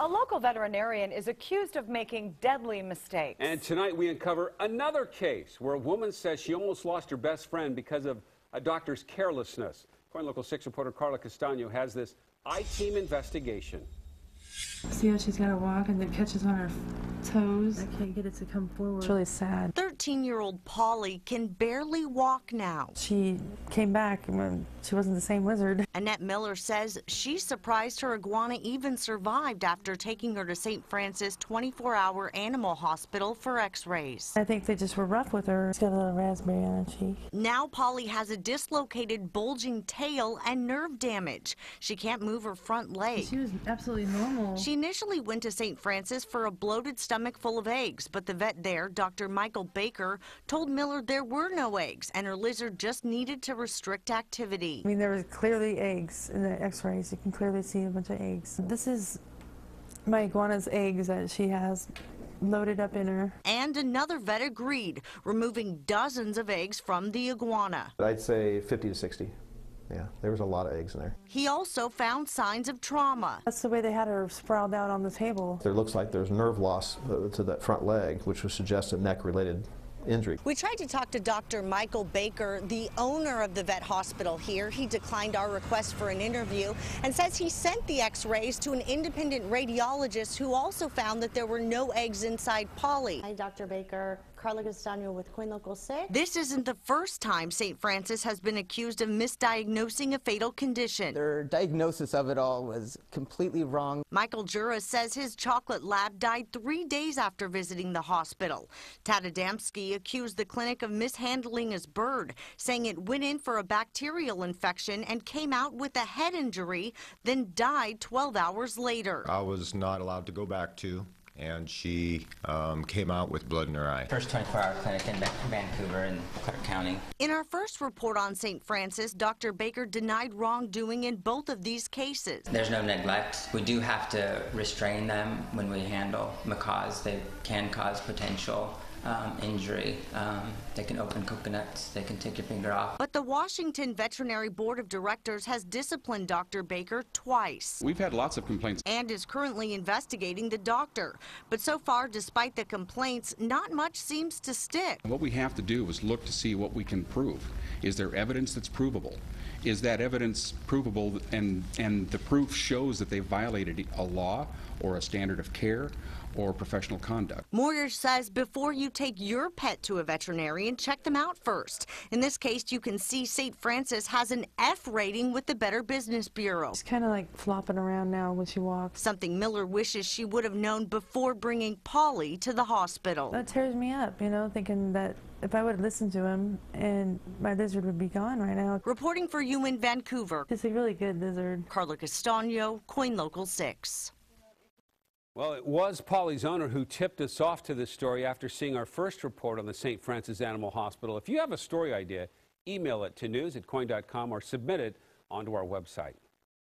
A local veterinarian is accused of making deadly mistakes. And tonight we uncover another case where a woman says she almost lost her best friend because of a doctor's carelessness. KOIN Local 6 reporter Carla Castano has this I-Team investigation. See how she's got to walk and it catches on her toes. I can't get it to come forward. It's really sad. 13-year-old Polly can barely walk now. She came back when she wasn't the same lizard. Annette Miller says she's surprised her iguana even survived after taking her to St. Francis 24-hour animal hospital for x-rays. I think they just were rough with her. She's got a little raspberry on her cheek. Now Polly has a dislocated, bulging tail and nerve damage. She can't move her front leg. She was absolutely normal. She initially went to St. Francis for a bloated stomach full of eggs, but the vet there, Dr. Michael Baker, told Miller there were no eggs and her lizard just needed to restrict activity. I mean, there was clearly eggs in the x-rays. You can clearly see a bunch of eggs. This is my iguana's eggs that she has loaded up in her. And another vet agreed, removing dozens of eggs from the iguana. I'd say 50 to 60. Yeah, there was a lot of eggs in there. He also found signs of trauma. That's the way they had her sprawled out on the table. There looks like there's nerve loss to that front leg, which would suggest a neck-related injury. We tried to talk to Dr. Michael Baker, the owner of the vet hospital here. He declined our request for an interview and says he sent the x-rays to an independent radiologist who also found that there were no eggs inside Polly. Hi, Dr. Baker. Carla Castano with KOIN Local 6. This isn't the first time St. Francis has been accused of misdiagnosing a fatal condition. Their diagnosis of it all was completely wrong. Michael Jura says his chocolate lab died 3 days after visiting the hospital. Tad Adamski accused the clinic of mishandling his bird, saying it went in for a bacterial infection and came out with a head injury, then died 12 hours later. I was not allowed to go back to, and she came out with blood in her eye. First 24-hour clinic in Vancouver in Clark County. In our first report on St. Francis, Dr. Baker denied wrongdoing in both of these cases. There's no neglect. We do have to restrain them when we handle macaws. They can cause potential injury. They can open coconuts. They can take your finger off. But the Washington Veterinary Board of Directors has disciplined Dr. Baker twice. We've had lots of complaints. And is currently investigating the doctor. But so far, despite the complaints, not much seems to stick. What we have to do is look to see what we can prove. Is there evidence that's provable? Is that evidence provable and the proof shows that they violated a law or a standard of care or professional conduct? Moyer says before you take your pet to a veterinarian, check them out first. In this case, you can see St. Francis has an F rating with the Better Business Bureau. She's kind of like flopping around now when she walks. Something Miller wishes she would have known before bringing Polly to the hospital. That tears me up, you know, thinking that if I would have listened to him and my lizard would be gone right now. Reporting for you in Vancouver. It's a really good lizard. Carla Castano, KOIN Local 6. Well, it was Polly's owner who tipped us off to this story after seeing our first report on the St. Francis Animal Hospital. If you have a story idea, email it to news@koin.com or submit it onto our website.